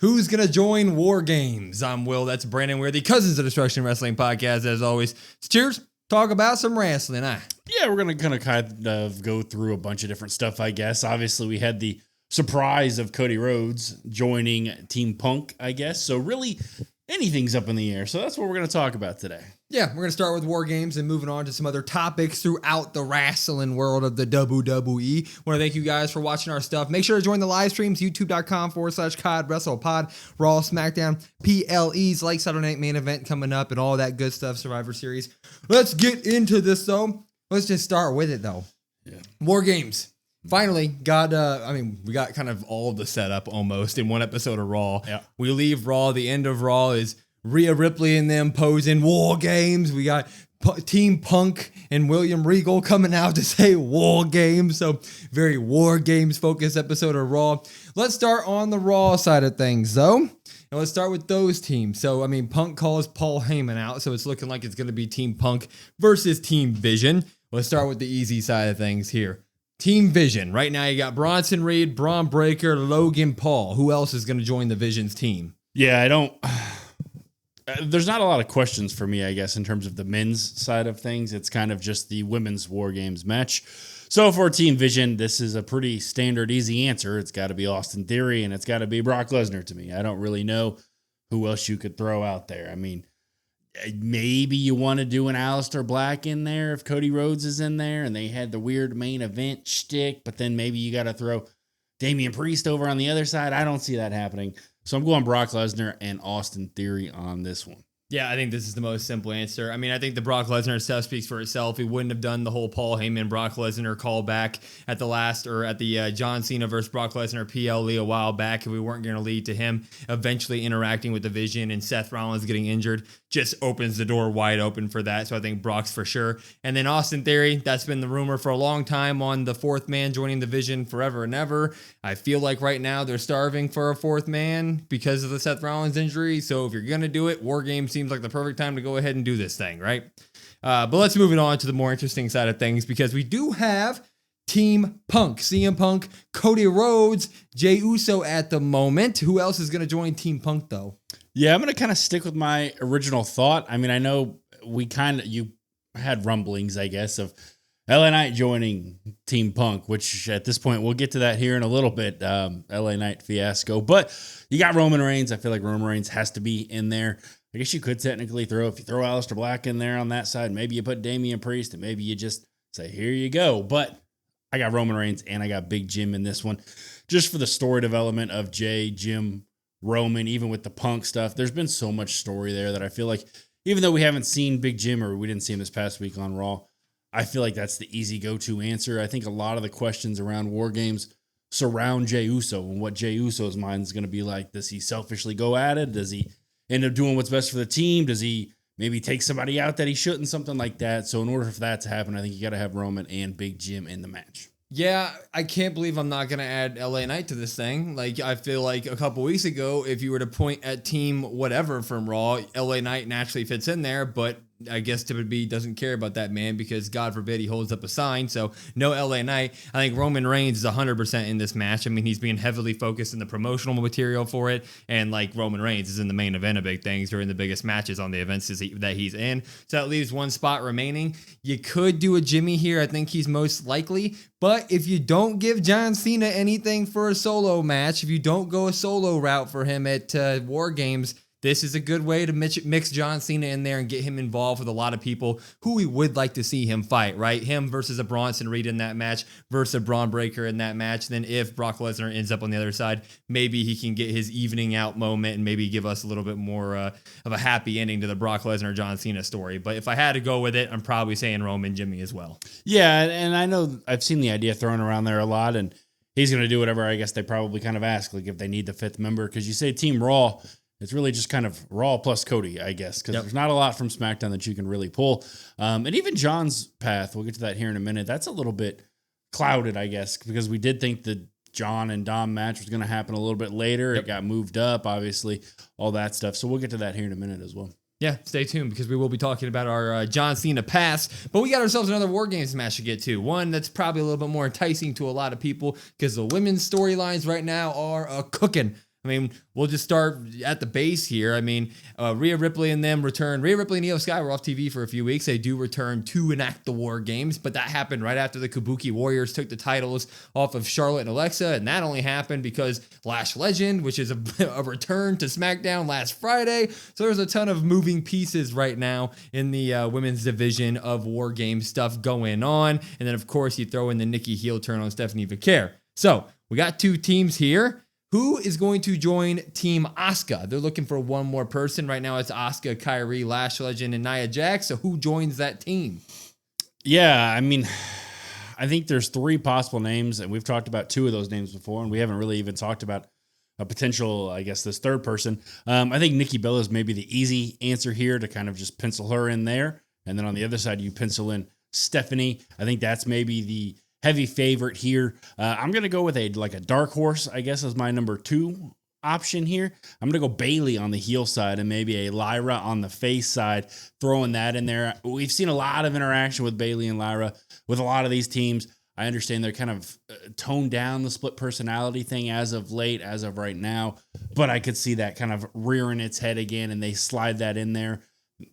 Who's going to join War Games? I'm Will. That's Brandon. We're the Cousins of Destruction Wrestling podcast, as always. So cheers. Talk about some wrestling. Yeah, we're going to kind of go through a bunch of different stuff, I guess. Obviously, we had the surprise of Cody Rhodes joining Team Punk, I guess. So really, anything's up in the air. So that's what we're going to talk about today. Yeah, we're going to start with War Games and moving on to some other topics throughout the wrestling world of the WWE. Want to thank you guys for watching our stuff. Make sure to join the live streams, youtube.com/COD Raw, SmackDown, PLEs, like Saturday Night Main Event coming up and all that good stuff, Survivor Series. Let's get into this, though. Let's just start with it, though. Yeah. War Games. Finally got, we got kind of all the setup almost in one episode of Raw. Yeah. We leave Raw. The end of Raw is Rhea Ripley and them posing War Games. We got Team Punk and William Regal coming out to say War Games. So very War Games focused episode of Raw. Let's start on the Raw side of things, though. And let's start with those teams. So, Punk calls Paul Heyman out. So it's looking like it's going to be Team Punk versus Team Vision. Let's start with the easy side of things here. Team Vision. Right now you got Bronson Reed, Braun Breaker, Logan Paul. Who else is going to join the Vision's team? Yeah, there's not a lot of questions for me, I guess, in terms of the men's side of things. It's kind of just the women's War Games match. So for Team Vision, this is a pretty standard, easy answer. It's got to be Austin Theory, and it's got to be Brock Lesnar to me. I don't really know who else you could throw out there. Maybe you want to do an Aleister Black in there if Cody Rhodes is in there, and they had the weird main event shtick, but then maybe you got to throw Damian Priest over on the other side. I don't see that happening. So I'm going Brock Lesnar and Austin Theory on this one. Yeah, I think this is the most simple answer. I think the Brock Lesnar stuff speaks for itself. He wouldn't have done the whole Paul Heyman, Brock Lesnar callback at the John Cena versus Brock Lesnar PLE a while back if we weren't going to lead to him eventually interacting with the Vision and Seth Rollins getting injured. Just opens the door wide open for that. So I think Brock's for sure. And then Austin Theory, that's been the rumor for a long time on the fourth man joining the Vision forever and ever. I feel like right now they're starving for a fourth man because of the Seth Rollins injury. So if you're going to do it, War Games seems like the perfect time to go ahead and do this thing, right? But let's move it on to the more interesting side of things because we do have Team Punk, CM Punk, Cody Rhodes, Jey Uso at the moment. Who else is going to join Team Punk, though? Yeah, I'm going to kind of stick with my original thought. I know you had rumblings, I guess, of LA Knight joining Team Punk, which at this point, we'll get to that here in a little bit, LA Knight fiasco. But you got Roman Reigns. I feel like Roman Reigns has to be in there. I guess you could technically if you throw Aleister Black in there on that side, maybe you put Damian Priest and maybe you just say, here you go. But I got Roman Reigns and I got Big Jim in this one just for the story development of Jay, Jim, Roman, even with the Punk stuff. There's been so much story there that I feel like even though we haven't seen Big Jim or we didn't see him this past week on Raw, I feel like that's the easy go-to answer. I think a lot of the questions around War Games surround Jey Uso and what Jey Uso's mind is going to be like. Does he selfishly go at it? Does he end up doing what's best for the team? Does he maybe take somebody out that he shouldn't? Something like that. So in order for that to happen, I think you got to have Roman and Big Jim in the match. Yeah, I can't believe I'm not going to add LA Knight to this thing. Like, I feel like a couple weeks ago, if you were to point at team whatever from Raw, LA Knight naturally fits in there, but I guess WWE doesn't care about that man because God forbid he holds up a sign. So no LA Knight. I think Roman Reigns is 100% in this match. He's being heavily focused in the promotional material for it. And like Roman Reigns is in the main event of big things during the biggest matches on the events that he's in. So that leaves one spot remaining. You could do a Jimmy here. I think he's most likely. But if you don't give John Cena anything for a solo match, if you don't go a solo route for him at War Games, this is a good way to mix John Cena in there and get him involved with a lot of people who we would like to see him fight, right? Him versus a Bronson Reed in that match versus a Braun Breaker in that match. Then if Brock Lesnar ends up on the other side, maybe he can get his evening out moment and maybe give us a little bit more of a happy ending to the Brock Lesnar-John Cena story. But if I had to go with it, I'm probably saying Roman Jimmy as well. Yeah, and I know I've seen the idea thrown around there a lot, and he's going to do whatever I guess they probably kind of ask, like if they need the fifth member, because you say Team Raw, it's really just kind of Raw plus Cody, I guess, because there's not a lot from SmackDown that you can really pull. And even John's path, we'll get to that here in a minute, that's a little bit clouded, I guess, because we did think the John and Dom match was going to happen a little bit later. It got moved up, obviously, all that stuff. So we'll get to that here in a minute as well. Yeah, stay tuned because we will be talking about our John Cena pass. But we got ourselves another War Games match to get to. One that's probably a little bit more enticing to a lot of people because the women's storylines right now are cooking. I mean, we'll just start at the base here. I mean, Rhea Ripley and them return. Rhea Ripley and Io Sky were off TV for a few weeks. They do return to enact the War Games, but that happened right after the Kabuki Warriors took the titles off of Charlotte and Alexa, and that only happened because Lash Legend, which is a return to SmackDown last Friday. So there's a ton of moving pieces right now in the women's division of War Games stuff going on. And then, of course, you throw in the Nikki heel turn on Stephanie Vaquer. So we got two teams here. Who is going to join Team Asuka? They're looking for one more person. Right now it's Asuka, Kyrie, Lash Legend, and Nia Jax. So who joins that team? Yeah, I mean, I think there's three possible names, and we've talked about two of those names before, and we haven't really even talked about a potential, I guess, this third person. I think Nikki Bella is maybe the easy answer here to kind of just pencil her in there. And then on the other side, you pencil in Stephanie. I think that's maybe the heavy favorite here. I'm going to go with a dark horse, I guess, as my number 2 option here. I'm going to go Bayley on the heel side and maybe a Lyra on the face side, throwing that in there. We've seen a lot of interaction with Bayley and Lyra with a lot of these teams. I understand they're kind of toned down the split personality thing as of late, as of right now, but I could see that kind of rearing its head again, and they slide that in there.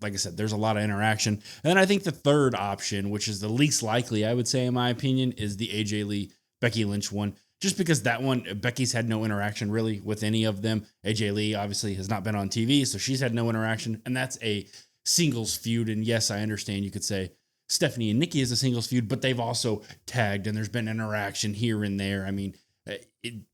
Like I said, there's a lot of interaction. And then I think the third option, which is the least likely, I would say, in my opinion, is the AJ Lee, Becky Lynch one. Just because that one, Becky's had no interaction really with any of them. AJ Lee obviously has not been on TV, so she's had no interaction. And that's a singles feud. And yes, I understand you could say Stephanie and Nikki is a singles feud, but they've also tagged and there's been interaction here and there. I mean,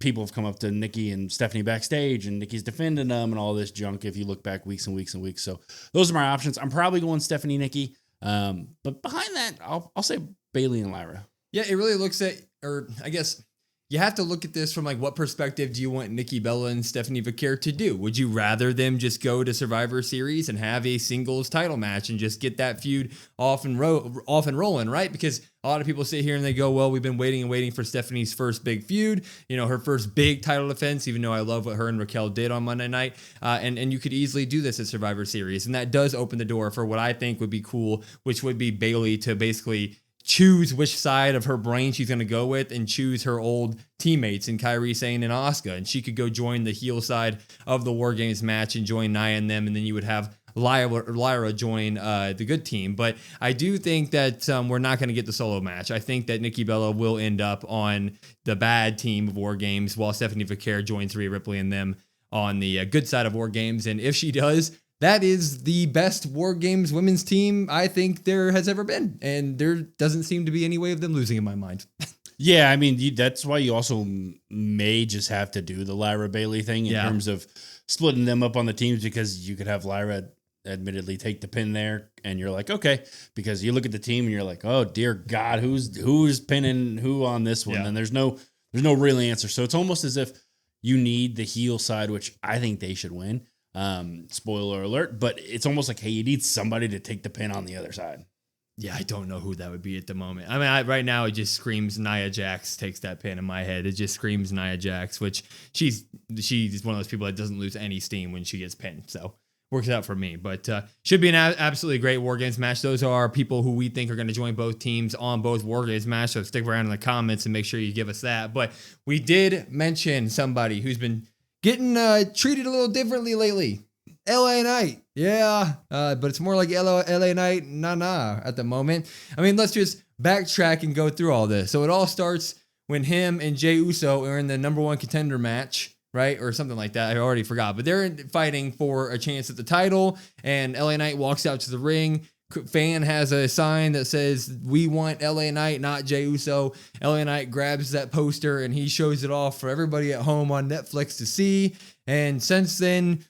people have come up to Nikki and Stephanie backstage, and Nikki's defending them and all this junk if you look back weeks and weeks and weeks. So those are my options. I'm probably going Stephanie, Nikki. But behind that, I'll say Bayley and Lyra. Yeah, it really looks at, or I guess you have to look at this from what perspective do you want Nikki Bella and Stephanie Vaquer to do? Would you rather them just go to Survivor Series and have a singles title match and just get that feud off and rolling, right? Because a lot of people sit here and they go, well, we've been waiting for Stephanie's first big feud, her first big title defense, even though I love what her and Raquel did on Monday night. And you could easily do this at Survivor Series. And that does open the door for what I think would be cool, which would be Bayley to basically choose which side of her brain she's going to go with and choose her old teammates in Kairi Sane and Asuka. And she could go join the heel side of the War Games match and join Nia and them. And then you would have Lyra join the good team. But I do think that we're not going to get the solo match. I think that Nikki Bella will end up on the bad team of War Games while Stephanie Vaquer joins Rhea Ripley and them on the good side of War Games. And if she does, that is the best War Games women's team I think there has ever been. And there doesn't seem to be any way of them losing in my mind. Yeah, I mean, that's why you also may just have to do the Lyra Bayley thing in terms of splitting them up on the teams, because you could have Lyra admittedly take the pin there and you're like, okay, because you look at the team and you're like, oh dear God, who's pinning who on this one? And there's no real answer. So it's almost as if you need the heel side, which I think they should win. Spoiler alert, but it's almost like, hey, you need somebody to take the pin on the other side. Yeah, I don't know who that would be at the moment. I mean, right now it just screams Nia Jax takes that pin in my head. It just screams Nia Jax, which she's one of those people that doesn't lose any steam when she gets pinned. So works out for me, but should be an absolutely great War Games match. Those are people who we think are going to join both teams on both War Games match. So stick around in the comments and make sure you give us that. But we did mention somebody who's been getting treated a little differently lately. LA Knight. Yeah, but it's more like LA Knight at the moment. I mean, let's just backtrack and go through all this. So it all starts when him and Jey Uso are in the number 1 contender match, right? Or something like that. I already forgot. But they're fighting for a chance at the title, and LA Knight walks out to the ring. Fan has a sign that says, we want LA Knight, not Jey Uso. LA Knight grabs that poster and he shows it off for everybody at home on Netflix to see. And since then,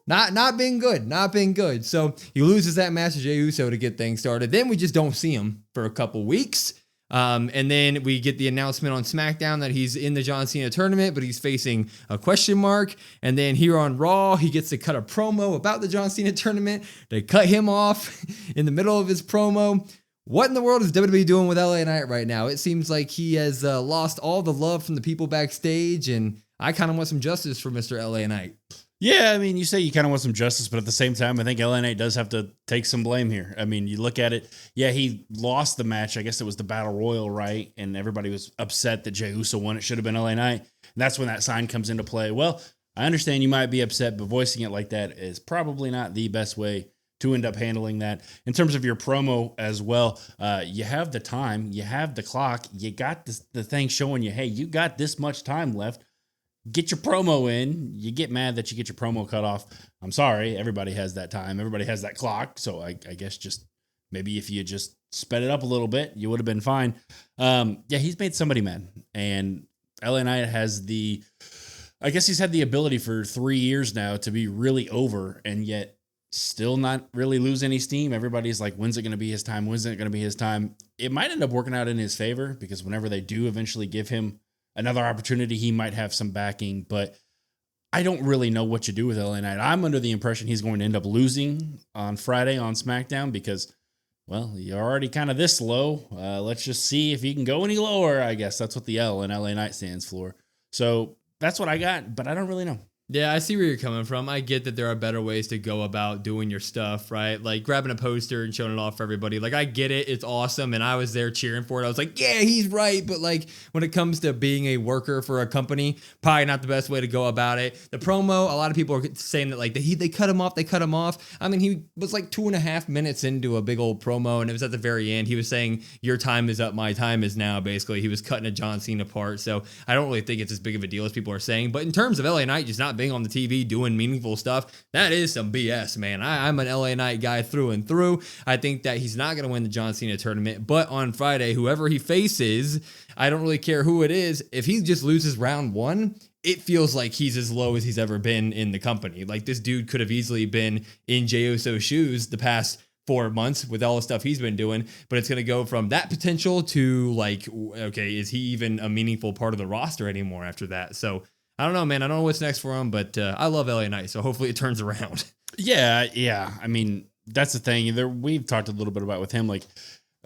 not been good. So he loses that match to Jey Uso to get things started. Then we just don't see him for a couple weeks. And then we get the announcement on SmackDown that he's in the John Cena tournament, but he's facing a question mark. And then here on Raw, he gets to cut a promo about the John Cena tournament. They cut him off in the middle of his promo. What in the world is WWE doing with LA Knight right now? It seems like he has lost all the love from the people backstage, and I kind of want some justice for Mr. LA Knight. Yeah, I mean, you say you kind of want some justice, but at the same time, I think LA Knight does have to take some blame here. I mean, you look at it, yeah, he lost the match. I guess it was the Battle Royal, right? And everybody was upset that Jey Uso won. It should have been LA Knight. And that's when that sign comes into play. Well, I understand you might be upset, but voicing it like that is probably not the best way to end up handling that. In terms of your promo as well, you have the time, you have the clock, you got the thing showing you, hey, you got this much time left. Get your promo in. You get mad that you get your promo cut off. I'm sorry. Everybody has that time. Everybody has that clock. So I guess just maybe if you just sped it up a little bit, you would have been fine. Yeah, he's made somebody mad. And LA Knight has I guess he's had the ability for 3 years now to be really over and yet still not really lose any steam. Everybody's like, when's it going to be his time? When's it going to be his time? It might end up working out in his favor because whenever they do eventually give him another opportunity, he might have some backing, but I don't really know what you do with LA Knight. I'm under the impression he's going to end up losing on Friday on SmackDown because, well, you're already kind of this low. Let's just see if he can go any lower, I guess. That's what the L in LA Knight stands for. So that's what I got, but I don't really know. Yeah, I see where you're coming from. I get that there are better ways to go about doing your stuff, right? Like grabbing a poster and showing it off for everybody. Like, I get it. It's awesome. And I was there cheering for it. I was like, yeah, he's right. But like when it comes to being a worker for a company, probably not the best way to go about it. The promo, a lot of people are saying that like they cut him off. They cut him off. I mean, he was like 2.5 minutes into a big old promo. And it was at the very end. He was saying, your time is up. My time is now. Basically, he was cutting a John Cena part. So I don't really think it's as big of a deal as people are saying. But in terms of LA Knight just not being on the TV doing meaningful stuff, that is some BS, man. I'm an LA Knight guy through and through. I think that he's not going to win the John Cena tournament, but on Friday, whoever he faces, I don't really care who it is. If he just loses round 1, it feels like he's as low as he's ever been in the company. Like this dude could have easily been in Jey Uso's shoes the past 4 months with all the stuff he's been doing, but it's going to go from that potential to like, okay, is he even a meaningful part of the roster anymore after that? So I don't know, man. I don't know what's next for him, but I love LA Knight, so hopefully it turns around. Yeah. I mean, that's the thing. We've talked a little bit about with him. Like,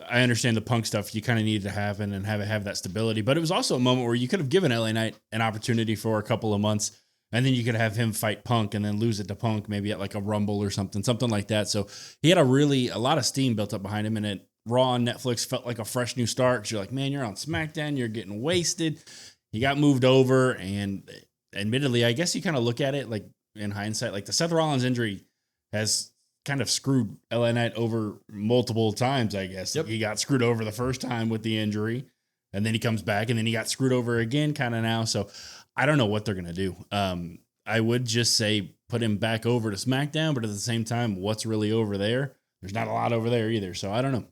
I understand the Punk stuff you kind of needed to happen and have that stability, but it was also a moment where you could have given LA Knight an opportunity for a couple of months, and then you could have him fight Punk and then lose it to Punk, maybe at like a Rumble or something like that. So he had a lot of steam built up behind him, and it Raw on Netflix felt like a fresh new start. 'Cause you're like, man, you're on SmackDown, you're getting wasted. He got moved over, and admittedly, I guess you kind of look at it like in hindsight, like the Seth Rollins injury has kind of screwed LA Knight over multiple times, I guess. Yep. He got screwed over the first time with the injury, and then he comes back, and then he got screwed over again kind of now. So I don't know what they're going to do. I would just say put him back over to SmackDown, but at the same time, what's really over there? There's not a lot over there either, so I don't know.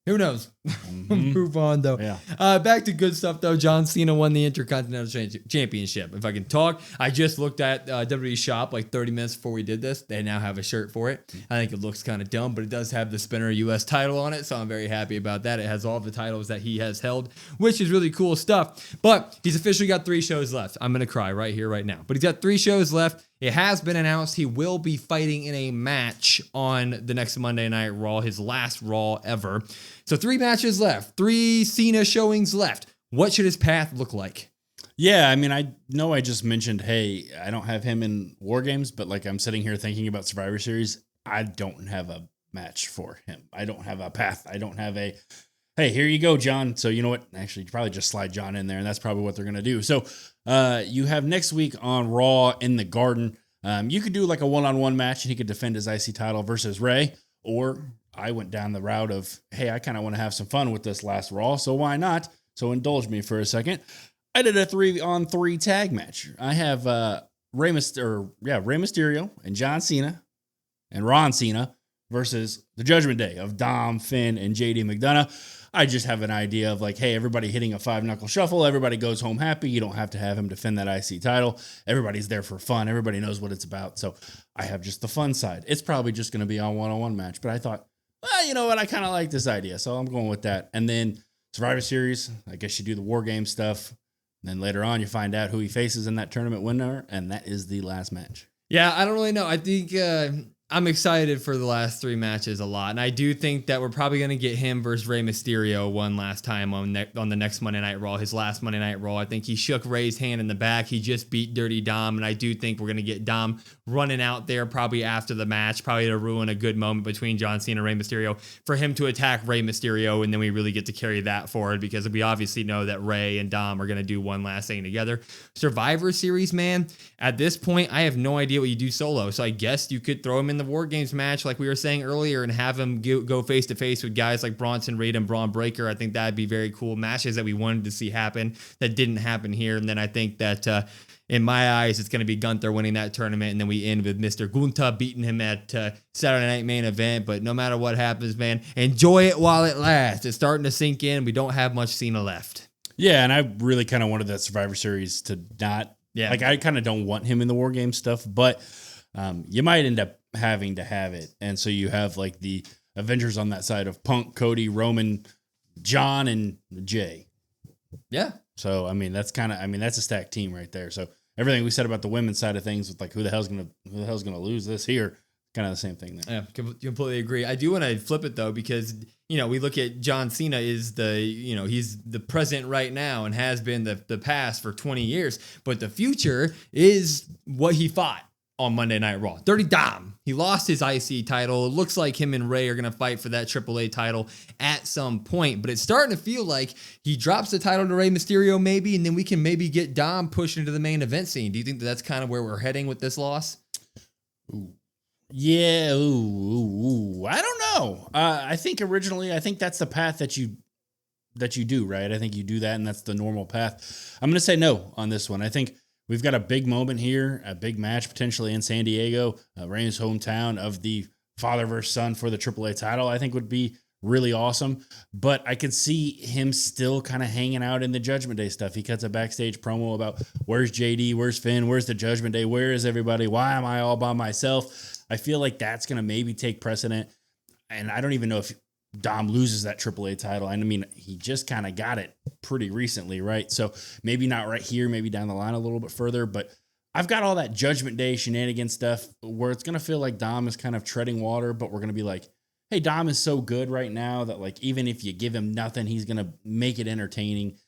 Who knows? Move on, though. Yeah. Back to good stuff, though. John Cena won the Intercontinental Championship. If I can talk, I just looked at WWE Shop like 30 minutes before we did this. They now have a shirt for it. I think it looks kind of dumb, but it does have the Spinner US title on it, so I'm very happy about that. It has all the titles that he has held, which is really cool stuff. But he's officially got 3 shows left. I'm going to cry right here, right now. But he's got 3 shows left. It has been announced he will be fighting in a match on the next Monday Night Raw, his last Raw ever. So 3 matches left, 3 Cena showings left. What should his path look like? Yeah, I mean, I know I just mentioned, hey, I don't have him in WarGames, but like I'm sitting here thinking about Survivor Series, I don't have a match for him. I don't have a path. I don't have a, hey, here you go, John. So you know what? Actually, you probably just slide John in there, and that's probably what they're going to do. So you have next week on Raw in the Garden. You could do like a one-on-one match, and he could defend his IC title versus Ray, or I went down the route of, hey, I kind of want to have some fun with this last Raw, so why not? So indulge me for a second. I did a 3-on-3 tag match. I have Rey Mysterio and John Cena and Ron Cena versus the Judgment Day of Dom, Finn, and JD McDonough. I just have an idea of like, hey, everybody hitting a 5-knuckle shuffle. Everybody goes home happy. You don't have to have him defend that IC title. Everybody's there for fun. Everybody knows what it's about. So I have just the fun side. It's probably just going to be a one-on-one match. But I thought, well, you know what? I kind of like this idea. So I'm going with that. And then Survivor Series, I guess you do the WarGame stuff. And then later on, you find out who he faces in that tournament winner. And that is the last match. Yeah, I don't really know. I think I'm excited for the last 3 matches a lot, and I do think that we're probably going to get him versus Rey Mysterio one last time on the next Monday Night Raw, his last Monday Night Raw. I think he shook Rey's hand in the back. He just beat Dirty Dom, and I do think we're going to get Dom running out there probably after the match, probably to ruin a good moment between John Cena and Rey Mysterio for him to attack Rey Mysterio, and then we really get to carry that forward because we obviously know that Rey and Dom are going to do one last thing together. Survivor Series, man, at this point, I have no idea what you do solo, so I guess you could throw him in the WarGames match like we were saying earlier and have him go face to face with guys like Bronson Reed and Braun Breaker. I think that'd be very cool. Matches that we wanted to see happen that didn't happen here. And then I think that in my eyes, it's going to be Gunther winning that tournament. And then we end with Mr. Gunther beating him at Saturday Night Main Event. But no matter what happens, man, enjoy it while it lasts. It's starting to sink in. We don't have much Cena left. Yeah, and I really kind of wanted that Survivor Series to not. Yeah. Like, I kind of don't want him in the WarGames stuff, but you might end up having to have it. And so you have like the Avengers on that side of Punk, Cody, Roman, John, and Jay. Yeah. So, that's a stacked team right there. So everything we said about the women's side of things with like, who the hell's going to lose this here? Kind of the same thing there. Yeah, completely agree. I do want to flip it though, because, we look at John Cena is he's the present right now and has been the past for 20 years, but the future is what he fought on Monday Night Raw. Dirty Dom. He lost his IC title. It looks like him and Rey are going to fight for that AAA title at some point, but it's starting to feel like he drops the title to Rey Mysterio maybe, and then we can maybe get Dom pushed into the main event scene. Do you think that's kind of where we're heading with this loss? Ooh. Yeah. I don't know. I think that's the path that you do, right? I think you do that, and that's the normal path. I'm going to say no on this one. I think we've got a big moment here, a big match potentially in San Diego, Rey's hometown, of the father versus son for the AAA title. I think would be really awesome, but I could see him still kind of hanging out in the Judgment Day stuff. He cuts a backstage promo about where's JD, where's Finn, where's the Judgment Day, where is everybody, why am I all by myself? I feel like that's going to maybe take precedent, and I don't even know if Dom loses that AAA title. He just kind of got it pretty recently, right? So maybe not right here, maybe down the line a little bit further, but I've got all that Judgment Day shenanigan stuff where it's going to feel like Dom is kind of treading water, but we're going to be like, hey, Dom is so good right now that like, even if you give him nothing, he's going to make it entertaining.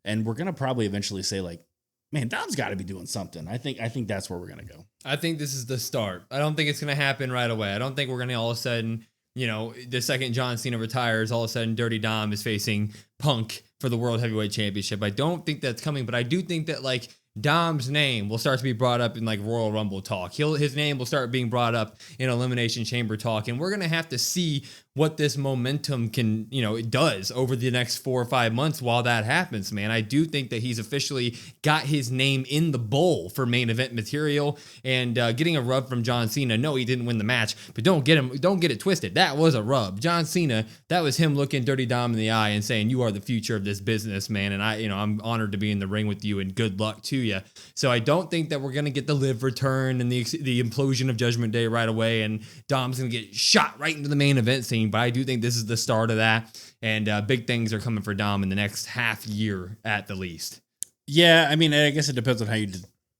And we're going to probably eventually say like, man, Dom's got to be doing something. I think that's where we're going to go. I think this is the start. I don't think it's going to happen right away. I don't think we're going to all of a sudden, the second John Cena retires, all of a sudden Dirty Dom is facing Punk for the World Heavyweight Championship. I don't think that's coming, but I do think that like Dom's name will start to be brought up in like Royal Rumble talk. His name will start being brought up in Elimination Chamber talk, and we're going to have to see what this momentum can, it does over the next 4 or 5 months while that happens, man. I do think that he's officially got his name in the bowl for main event material, and getting a rub from John Cena. No, he didn't win the match, but don't get it twisted. That was a rub. John Cena, that was him looking Dirty Dom in the eye and saying, you are the future of this business, man. And I'm honored to be in the ring with you, and good luck to you. So I don't think that we're going to get the live return and the implosion of Judgment Day right away, and Dom's going to get shot right into the main event scene. But I do think this is the start of that, and big things are coming for Dom in the next half year at the least. Yeah, I guess it depends on how you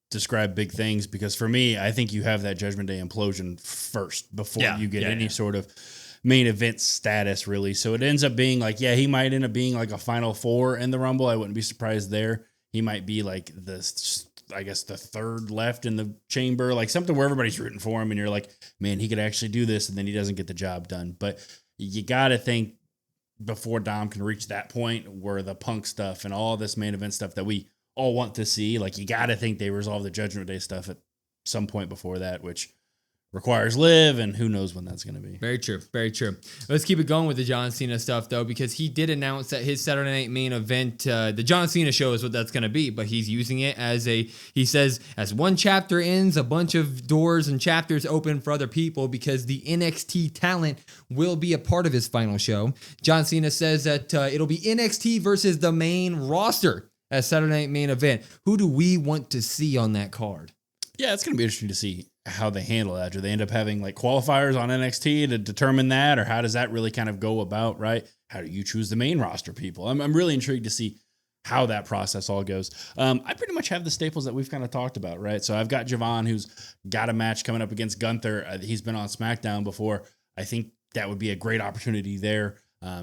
describe big things, because for me, I think you have that Judgment Day implosion first before you get any sort of main event status, really. So it ends up being like, he might end up being like a Final Four in the Rumble. I wouldn't be surprised there. He might be like the third left in the chamber, like something where everybody's rooting for him, and you're like, man, he could actually do this, and then he doesn't get the job done. But you got to think before Dom can reach that point where the Punk stuff and all this main event stuff that we all want to see, like you got to think they resolve the Judgment Day stuff at some point before that, which requires live, and who knows when that's going to be. Very true. Very true. Let's keep it going with the John Cena stuff, though, because he did announce that his Saturday Night Main Event, the John Cena show is what that's going to be, but he's using it he says, as one chapter ends, a bunch of doors and chapters open for other people, because the NXT talent will be a part of his final show. John Cena says that it'll be NXT versus the main roster as Saturday Night Main Event. Who do we want to see on that card? Yeah, it's going to be interesting to see how they handle that. Do they end up having like qualifiers on NXT to determine that, or how does that really kind of go about, right? How do you choose the main roster people? I'm really intrigued to see how that process all goes. I pretty much have the staples that we've kind of talked about, right? So I've got Javon, who's got a match coming up against Gunther. He's been on SmackDown before. I think that would be a great opportunity there.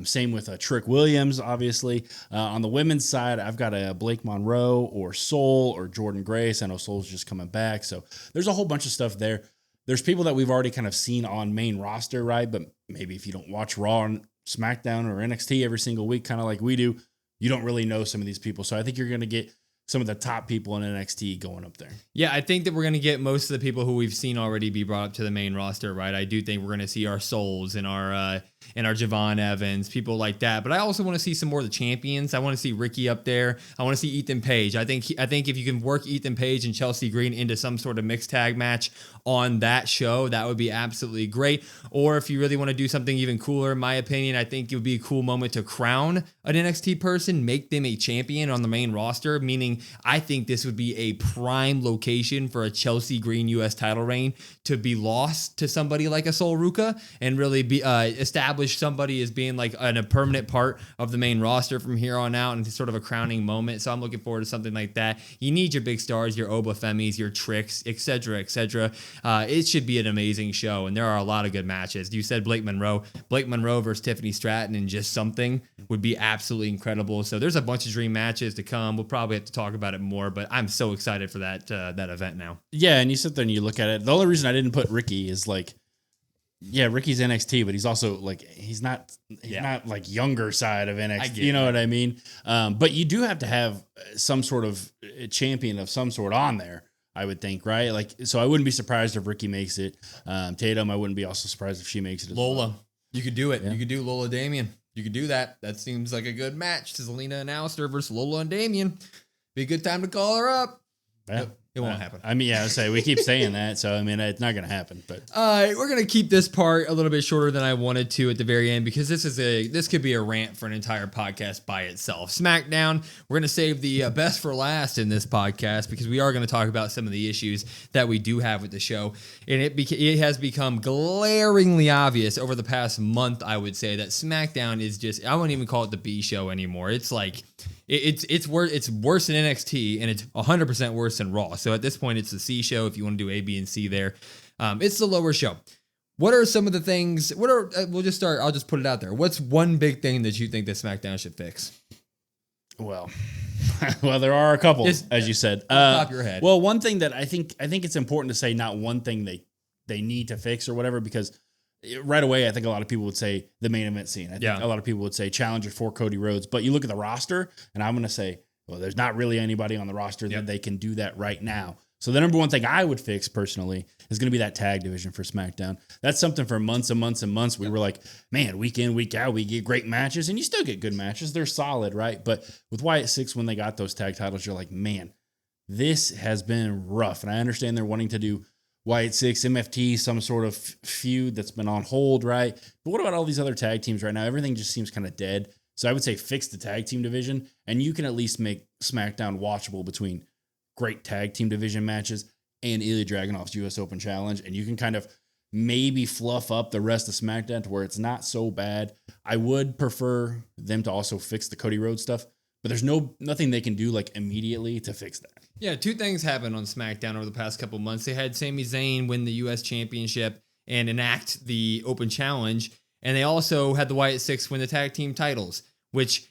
Same with Trick Williams, obviously. On the women's side, I've got a Blake Monroe or Soul or Jordan Grace. I know Soul's just coming back. So there's a whole bunch of stuff there. There's people that we've already kind of seen on main roster, right? But maybe if you don't watch Raw and SmackDown or NXT every single week, kind of like we do, you don't really know some of these people. So I think you're going to get some of the top people in NXT going up there. Yeah, I think that we're going to get most of the people who we've seen already be brought up to the main roster, right? I do think we're going to see our Souls and our Javon Evans, people like that. But I also want to see some more of the champions. I want to see Ricky up there. I want to see Ethan Page. I think if you can work Ethan Page and Chelsea Green into some sort of mixed tag match on that show, that would be absolutely great. Or if you really want to do something even cooler, in my opinion, I think it would be a cool moment to crown an NXT person, make them a champion on the main roster, meaning I think this would be a prime location for a Chelsea Green U.S. title reign to be lost to somebody like a Sol Ruca and really be establish somebody as being like a permanent part of the main roster from here on out and sort of a crowning moment. So I'm looking forward to something like that. You need your big stars, your Obafemis, your Tricks, etc., etc. It should be an amazing show, and there are a lot of good matches. You said Blake Monroe versus Tiffany Stratton and just something would be absolutely incredible. So there's a bunch of dream matches to come. We'll probably have to talk about it more, but I'm so excited for that event now. Yeah, and you sit there and you look at it. The only reason I didn't put Ricky is like, yeah, Ricky's NXT, but he's also like he's not like younger side of NXT. You know what I mean? But you do have to have some sort of champion of some sort on there, I would think, right? Like, so I wouldn't be surprised if Ricky makes it. Tatum, I wouldn't be also surprised if she makes it as Lola, well. You could do it. Yeah. You could do Lola Damien. You could do that. That seems like a good match. Zelina and Alistair versus Lola and Damien. Be a good time to call her up. Yeah. It won't happen. I mean, yeah, I say we keep saying that, so I mean, it's not going to happen. But we're going to keep this part a little bit shorter than I wanted to at the very end because this could be a rant for an entire podcast by itself. SmackDown, we're going to save the best for last in this podcast because we are going to talk about some of the issues that we do have with the show, and it has become glaringly obvious over the past month. I would say that SmackDown is just, I wouldn't even call it the B show anymore. It's like it's worse than NXT and it's 100% worse than Raw. So at this point, it's the C show. If you want to do A, B, and C there, it's the lower show. What are some of the things? We'll just start. I'll just put it out there. What's one big thing that you think that SmackDown should fix? Well, there are a couple, as you said. Off the top of your head. Well, one thing that I think it's important to say, not one thing they need to fix or whatever, because right away, I think a lot of people would say the main event scene. I think a lot of people would say challenger for Cody Rhodes. But you look at the roster, and I'm going to say, well, there's not really anybody on the roster that they can do that right now. So the number one thing I would fix personally is going to be that tag division for SmackDown. That's something for months and months and months. We were like, man, week in, week out, we get great matches, and you still get good matches. They're solid, right? But with Wyatt Six, when they got those tag titles, you're like, man, this has been rough. And I understand they're wanting to do Wyatt Six, MFT, some sort of feud that's been on hold, right? But what about all these other tag teams right now? Everything just seems kind of dead. So I would say fix the tag team division, and you can at least make SmackDown watchable between great tag team division matches and Ilya Dragunov's US Open Challenge, and you can kind of maybe fluff up the rest of SmackDown to where it's not so bad. I would prefer them to also fix the Cody Rhodes stuff, but there's nothing they can do like immediately to fix that. Yeah, two things happened on SmackDown over the past couple months. They had Sami Zayn win the U.S. Championship and enact the Open Challenge, and they also had the Wyatt Six win the tag team titles, which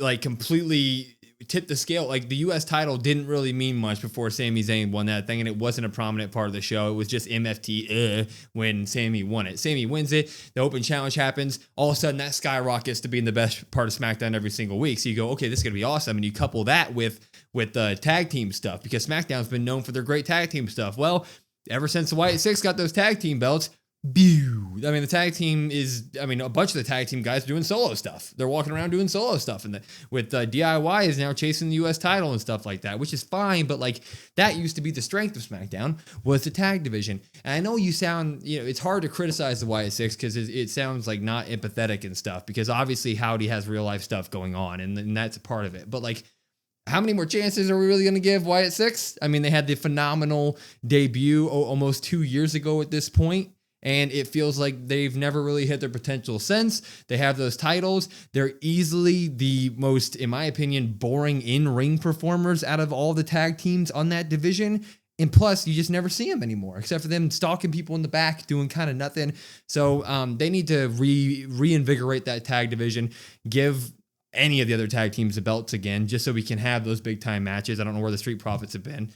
like completely tipped the scale. Like the U.S. title didn't really mean much before Sami Zayn won that thing, and it wasn't a prominent part of the show. It was just MFT when Sami won it. Sami wins it. The Open Challenge happens. All of a sudden, that skyrockets to being the best part of SmackDown every single week. So you go, okay, this is going to be awesome. And you couple that with tag team stuff, because SmackDown's been known for their great tag team stuff. Well, ever since the Wyatt Six got those tag team belts, I mean, the tag team a bunch of the tag team guys are doing solo stuff. They're walking around doing solo stuff. And with DIY is now chasing the U.S. title and stuff like that, which is fine. But like that used to be the strength of SmackDown, was the tag division. And I know it's hard to criticize the Wyatt Six because it sounds like not empathetic and stuff, because obviously Howdy has real life stuff going on, and that's a part of it. But like, how many more chances are we really going to give Wyatt Six? I mean, they had the phenomenal debut almost 2 years ago at this point. and it feels like they've never really hit their potential since. They have those titles. They're easily the most, in my opinion, boring in-ring performers out of all the tag teams on that division. And plus, you just never see them anymore, except for them stalking people in the back, doing kind of nothing. So they need to reinvigorate that tag division, give any of the other tag teams the belts again, just so we can have those big time matches. I don't know where the Street Profits have been.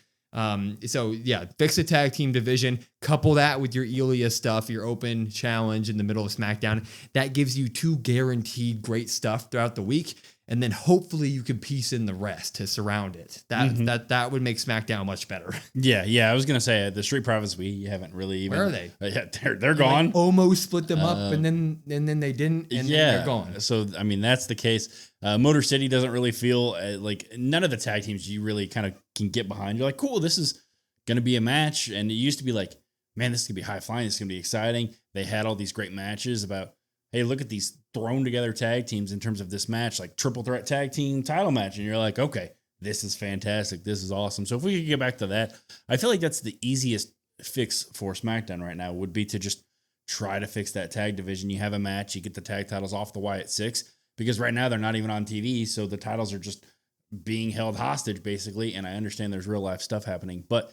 So yeah, fix the tag team division, couple that with your Elia stuff, your open challenge in the middle of SmackDown. That gives you 2 guaranteed great stuff throughout the week. And then hopefully you can piece in the rest to surround it. That would make SmackDown much better. Yeah. I was gonna say the Street Profits, we haven't really even. Where are they? Yeah, they're gone. Like almost split them up, and then they didn't, and then they're gone. So I mean that's the case. Motor City doesn't really feel like none of the tag teams you really kind of can get behind. You're like, cool, this is gonna be a match, and it used to be like, man, this is gonna be high flying. This is gonna be exciting. They had all these great matches about, hey, look at these thrown together tag teams in terms of this match, like triple threat tag team title match. And you're like, okay, this is fantastic. This is awesome. So if we could get back to that, I feel like that's the easiest fix for SmackDown right now would be to just try to fix that tag division. You have a match, you get the tag titles off the Wyatt Six, because right now they're not even on TV. So the titles are just being held hostage basically. And I understand there's real life stuff happening, but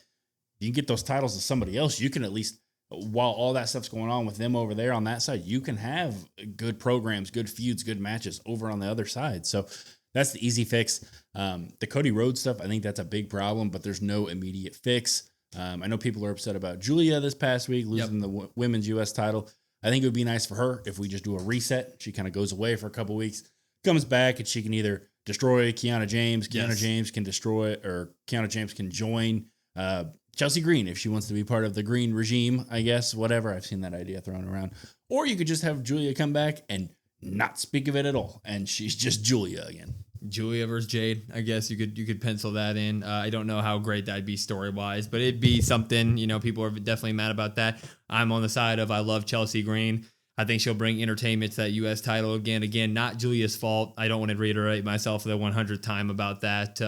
you can get those titles to somebody else. You can at least, while all that stuff's going on with them over there on that side, you can have good programs, good feuds, good matches over on the other side. So that's the easy fix. The Cody Rhodes stuff, I think that's a big problem, but there's no immediate fix. I know people are upset about Julia this past week, losing the women's U.S. title. I think it would be nice for her if we just do a reset. She kind of goes away for a couple weeks, comes back, and she can either destroy Kiana James. Kiana James can destroy, or Kiana James can join Chelsea Green, if she wants to be part of the Green regime, I guess, whatever. I've seen that idea thrown around. Or you could just have Julia come back and not speak of it at all, and she's just Julia again. Julia versus Jade, I guess you could pencil that in. I don't know how great that'd be story-wise, but it'd be something. People are definitely mad about that. I'm on the side of I love Chelsea Green. I think she'll bring entertainment to that U.S. title again. Again, not Julia's fault. I don't want to reiterate myself for the 100th time about that.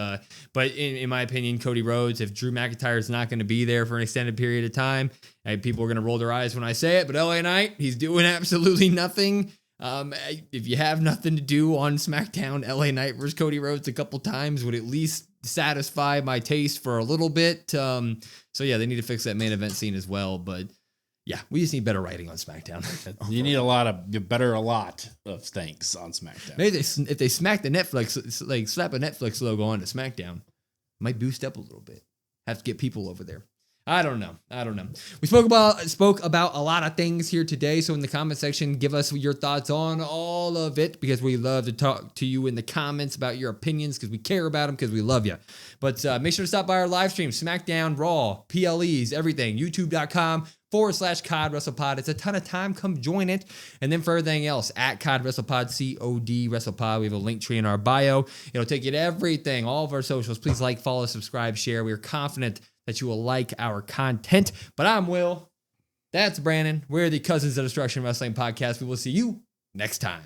But in my opinion, Cody Rhodes, if Drew McIntyre is not going to be there for an extended period of time, people are going to roll their eyes when I say it, but LA Knight, he's doing absolutely nothing. If you have nothing to do on SmackDown, LA Knight versus Cody Rhodes a couple times would at least satisfy my taste for a little bit. So yeah, they need to fix that main event scene as well. But yeah, we just need better writing on SmackDown. You need a lot of things on SmackDown. Maybe if they smack the Netflix, like slap a Netflix logo onto SmackDown, might boost up a little bit. Have to get people over there. I don't know. We spoke about a lot of things here today. So in the comment section, give us your thoughts on all of it, because we love to talk to you in the comments about your opinions, because we care about them, because we love you. But make sure to stop by our live stream, SmackDown, Raw, PLEs, everything, youtube.com/COD WrestlePod. It's a ton of time. Come join it. And then for everything else, at COD WrestlePod, COD WrestlePod. We have a link tree in our bio. It'll take you to everything, all of our socials. Please like, follow, subscribe, share. We are confident that you will like our content. But I'm Will. That's Brandon. We're the Cousins of Destruction Wrestling Podcast. We will see you next time.